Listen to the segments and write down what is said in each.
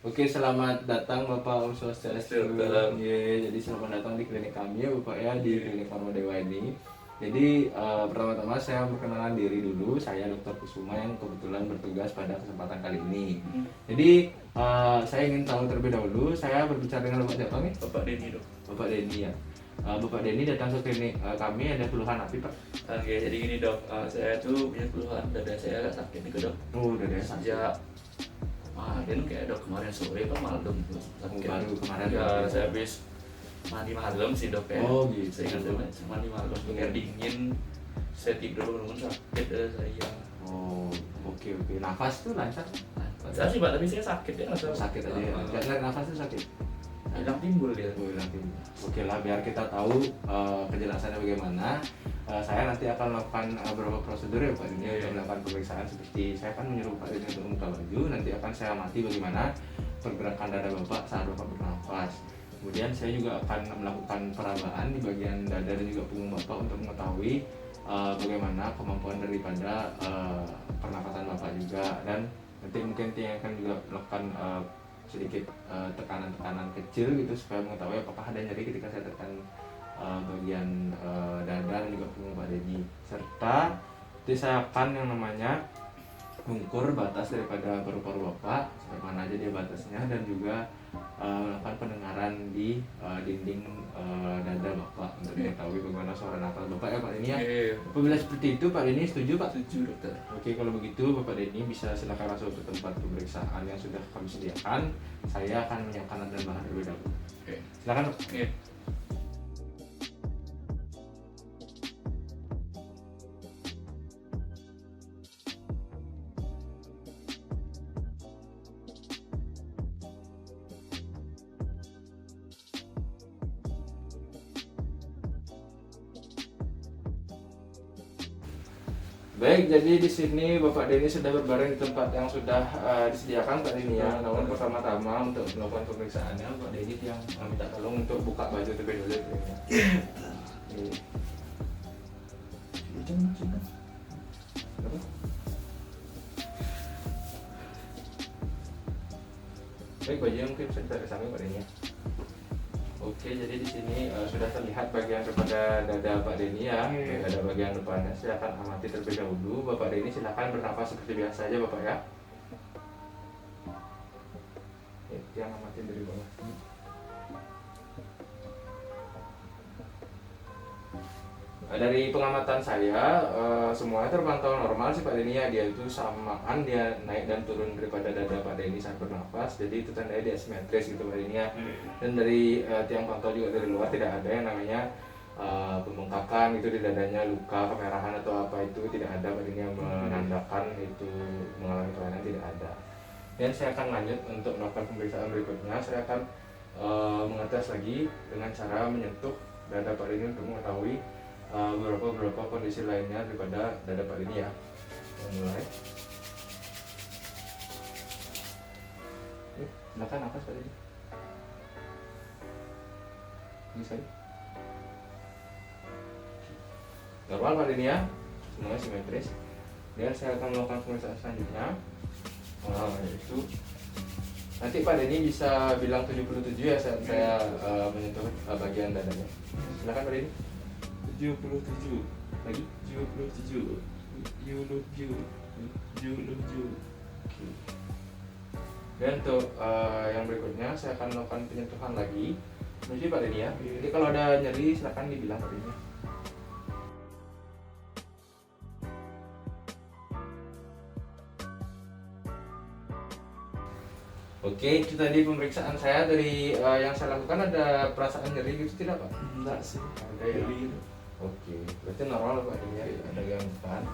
Oke, selamat datang Bapak Om Swastiastu. Dalam Jadi selamat datang di klinik kami ya Bapak ya, di klinik Farma Dewa ini. Jadi pertama-tama saya perkenalan diri dulu, saya Dr. Kusuma yang kebetulan bertugas pada kesempatan kali ini. Jadi saya ingin tahu terlebih dahulu, saya berbicara dengan Bapak siapa nih? Bapak Denny dok. Bapak Denny ya. Bapak Denny datang ke klinik kami, ada keluhan apa Pak? Oke, jadi gini dok, saya tuh punya keluhan dada saya agak sakit nih dok. Oh, udah deh. Sejak kemarin kayak dok, kemarin sore apa malam tuh sakit. Baru kemarin. Ya, saya habis mandi malam sih dok ya. Oh, gitu. Saya ingat saya mandi malam, air dingin, saya tidur bangun sakit dada saya. Oh, oke. Nafas tuh lancar? Saya sih pak, tapi saya sakit ya nggak tahu. Sakit aja ya. Karena nafas tuh sakit. Hilang timbul dia. Oh, nanti. Oke lah, biar kita tahu kejelasannya bagaimana. Saya nanti akan melakukan beberapa prosedur ya Pak ini untuk melakukan pemeriksaan, seperti saya akan menyuruh Pak ini untuk membuka baju. Nanti akan saya amati bagaimana pergerakan dada Bapak saat Bapak bernafas. Kemudian saya juga akan melakukan perabaan di bagian dada dan juga punggung Bapak untuk mengetahui bagaimana kemampuan daripada pernafasan Bapak juga. Dan nanti mungkin yang akan juga melakukan sedikit tekanan-tekanan kecil gitu supaya mengetahui apakah ada nyeri ketika saya tekan bagian dada dan juga punggung Pak Denny. Serta nanti saya akan yang namanya mengukur batas daripada paru-paru Bapak sampai mana aja dia batasnya, dan juga melakukan pendengaran di dinding dada Bapak untuk mengetahui bagaimana suara nafas Bapak ya Pak Denny ya. Apabila seperti itu Pak Denny setuju Pak? Setuju dokter. Oke, kalau begitu Bapak Denny bisa silakan masuk ke tempat pemeriksaan yang sudah kami sediakan. Saya akan menyiapkan alat dan bahan terlebih dahulu. Oke. Silakan. Oke. Baik, jadi di sini Bapak Denny sudah berbaring di tempat yang sudah disediakan Pak Denny ya. Namun pertama-tama untuk melakukan pemeriksaannya Pak Denny yang minta tolong untuk buka baju terlebih dahulu Pak Denny ya. Apa? Baik, bajunya mungkin bisa kita ke samping Pak Denny ya. Oke, jadi di sini sudah terlihat bagian daripada dada Pak Denny ya, dada bagian depannya. Saya akan amati terlebih dahulu. Bapak Denny silakan bernafas seperti biasa aja Bapak ya. Yang amatin dari bawah. Dari pengamatan saya semuanya terpantau normal sih Pak Denny ya. Dia itu samaan, dia naik dan turun daripada dada Pak Denny saat bernafas. Jadi itu tandanya dia simetris gitu Pak Denny ya. Dan dari tiang pantau juga dari luar tidak ada yang namanya pembengkakan itu di dadanya, luka, kemerahan atau apa itu tidak ada Pak Denny yang menandakan itu mengalami kelainan, tidak ada. Dan saya akan lanjut untuk melakukan pemeriksaan berikutnya. Saya akan mengetes lagi dengan cara menyentuh dada Pak Denny untuk mengetahui beberapa kondisi lainnya daripada dada Pak Denny ya. Mulai. Silakan nafas Pak Denny. Bisa. Normal Pak Denny ya. Semuanya simetris. Dan saya akan melakukan pemeriksaan selanjutnya. Itu nanti Pak Denny bisa bilang 77 ya saat saya menyentuh bagian dadanya. Silakan Pak Denny. 77 Lagi 77 you look you. Oke. Dan untuk yang berikutnya saya akan melakukan penyentuhan lagi. Menuju Pak Denny ya. Jadi kalau ada nyeri silakan dibilang Pak Denny. Oke, itu tadi pemeriksaan saya. Dari yang saya lakukan, ada perasaan nyeri gitu tidak Pak? Enggak sih. Ada ya. Oke, berarti normal Pak Denny ya, ada gangguan.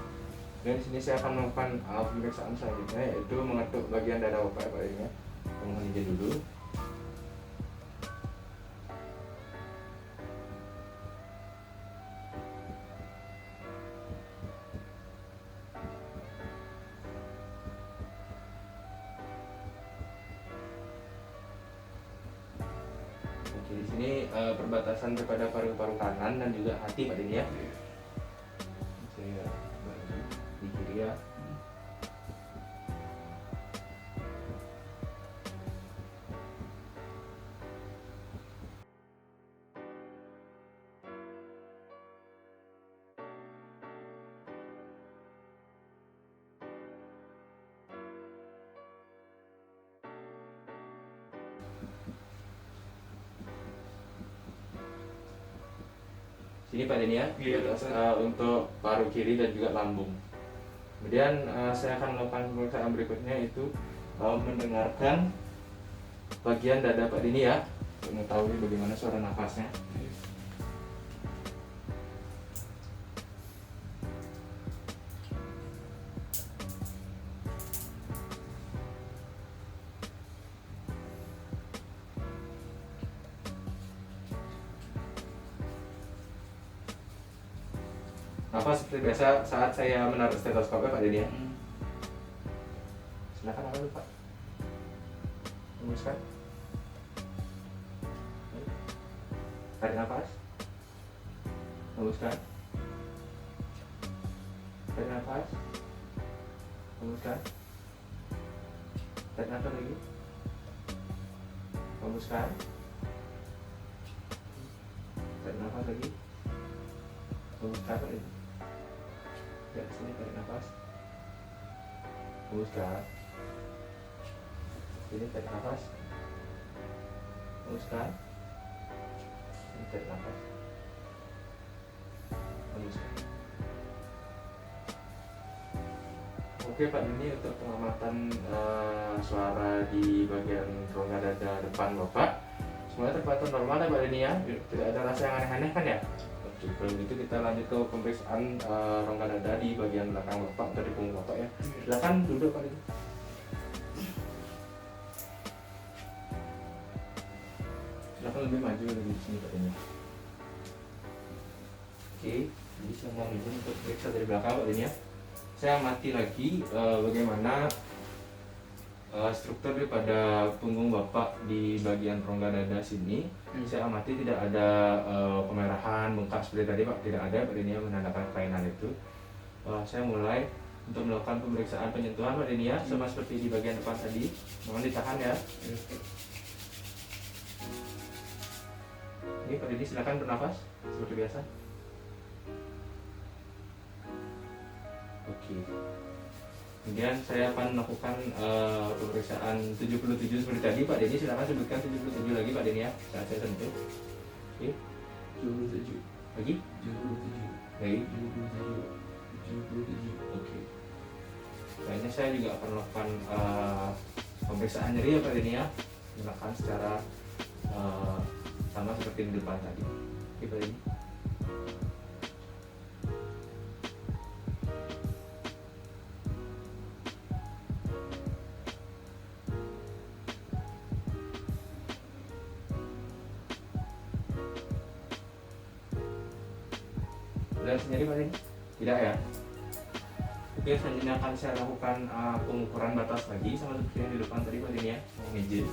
Dan di sini saya akan melakukan pemeriksaan selanjutnya, yaitu mengetuk bagian dada Bapak Pak Denny ya. Menghijau dulu. Oke, di sini perbatasan daripada paru-paru kanan dan juga hati Pak Denny ya. Saya di kiri ya. Sini Pak Denny ya, Iya, untuk paru kiri dan juga lambung. Kemudian saya akan melakukan pemeriksaan berikutnya itu mendengarkan bagian dada Pak Denny ya, untuk mengetahui bagaimana suara nafasnya. Nafas seperti biasa saat saya menaruh stetoskopnya Pak Denny ya. Silakan apa Pak? Hembuskan. Tarik nafas. Hembuskan. Tarik nafas. Hembuskan. Tarik nafas lagi. Hembuskan. Tarik nafas lagi. Hembuskan lagi. Ya, sini tarik nafas. Hembuskan. Sini tarik nafas. Hembuskan. Sini tarik nafas. Hembuskan. Oke Pak Denny, untuk pengamatan suara di bagian rongga dada depan Bapak semuanya terpantau normal ya Pak Denny ya? Tidak ada rasa yang aneh-aneh kan ya? Oke, kalau gitu kita lanjut ke pemeriksaan rongga dada di bagian belakang Bapak atau di punggung Bapak ya. Silakan duduk Pak Denny. Silakan lebih maju dari sini Pak Denny. Oke, jadi saya mau izin untuk periksa dari belakang Pak Denny ya. Saya amati lagi bagaimana struktur daripada punggung Bapak di bagian rongga dada sini. Saya amati tidak ada kemerahan, bengkak seperti tadi Pak, tidak ada. Pak Denny menandakan kelainan itu. Saya mulai untuk melakukan pemeriksaan penyentuhan Pak Denny ya, sama seperti di bagian depan tadi. Mohon ditahan ya. Ini Pak Denny silakan bernafas seperti biasa. Oke. Kemudian saya akan melakukan pemeriksaan 77 seperti tadi Pak Denny, silakan sebutkan 77 lagi Pak Denny ya saat saya sentuh. Oke. 77 lagi 77 lagi 77. Oke. Kayaknya saya juga akan melakukan pemeriksaan nyeri ya Pak Denny ya, melakukan secara sama seperti di depan tadi. Oke Pak Denny. Udah sendiri Pak Denny? Tidak ya? Oke, selanjutnya akan saya lakukan pengukuran batas lagi sama seperti yang di depan tadi Pak Denny ya. Mohon izin.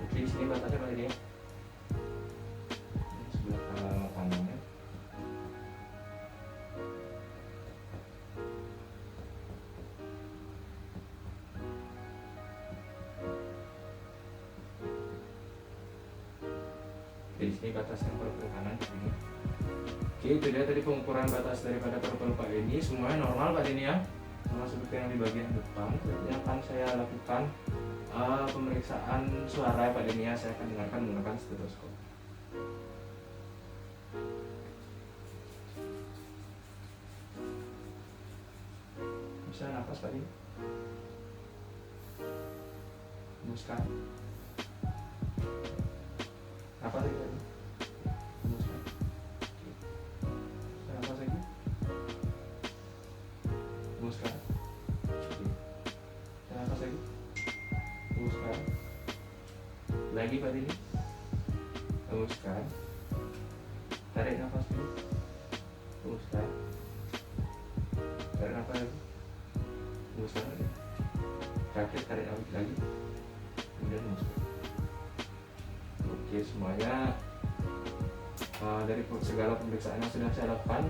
Oke, di sini batasnya Pak Denny ya. Ini sebelah kanannya. Di sini batasnya paru-paru kanan ini. Oke, itu dia tadi pengukuran batas daripada paru-paru Pak Denny. Semuanya normal Pak Denny ya, sama seperti yang di bagian depan. Yang akan saya lakukan pemeriksaan suara Pak Denny ya. Saya akan dengarkan menggunakan stetoskop. Bisa nafas Pak Denny? Hembuskan. Apa lagi tadi? Hembuskan. Bisa nafas lagi? Hembuskan. Bisa nafas lagi? Hembuskan. Lagi Pak Denny? Hembuskan. Tarik nafas dulu. Hembuskan. Tarik nafas lagi. Hembuskan lagi. Terakhir tarik nafas lagi. Kemudian hembuskan. Oke, semuanya dari segala pemeriksaan yang sudah saya lakukan,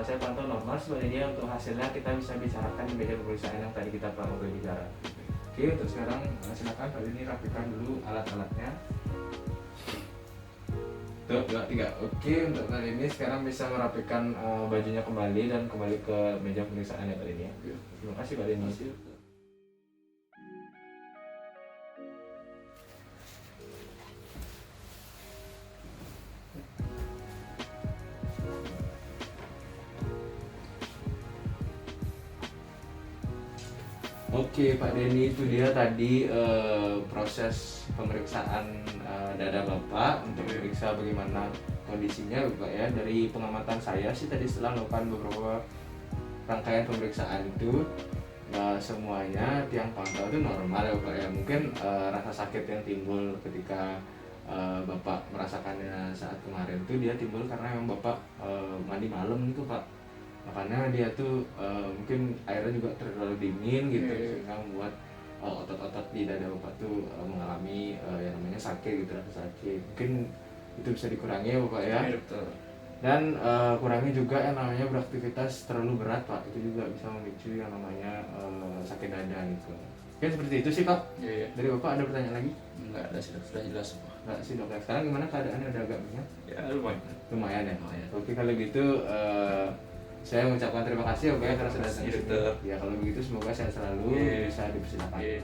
saya pantau normal. Sebenarnya untuk hasilnya kita bisa bicarakan di meja pemeriksaan yang tadi kita pernah bicara. Oke, untuk sekarang silakan Pak Denny rapikan dulu alat-alatnya. Tuh, 2, 3. Oke, untuk kali ini sekarang bisa merapikan bajunya kembali dan kembali ke meja pemeriksaan ya Pak Denny ya. Iya. Terima kasih Pak Denny. Masih. Oke Pak Denny, itu dia tadi proses pemeriksaan dada Bapak untuk memeriksa bagaimana kondisinya Bapak ya. Dari pengamatan saya sih tadi setelah melakukan beberapa rangkaian pemeriksaan itu semuanya tiang pangkal itu normal ya Bapak ya. Mungkin rasa sakit yang timbul ketika Bapak merasakannya saat kemarin itu dia timbul karena memang Bapak mandi malam gitu Pak. Makanya dia tuh mungkin airnya juga terlalu dingin gitu sehingga membuat otot-otot di dada Bapak tuh mengalami yang namanya sakit gitu, rasa sakit. Mungkin itu bisa dikurangi ya Bapak ya. Iya, dokter. Dan kurangi juga yang namanya beraktivitas terlalu berat Pak, itu juga bisa memicu yang namanya sakit dada gitu. Oke, seperti itu sih Pak. Iya. Dari Bapak ada pertanyaan lagi? Enggak ada sih, sudah jelas semua. Nggak sih dok, sekarang gimana keadaannya, udah agak banyak? Ya lumayan. Lumayan ya? Lumayan. Oke, kalau gitu saya mengucapkan terima kasih ya Pak ya karena sudah datang Terima kasih, ke sini. dokter. Ya kalau begitu semoga sehat selalu, Iya. bisa dipersilakan. Iya.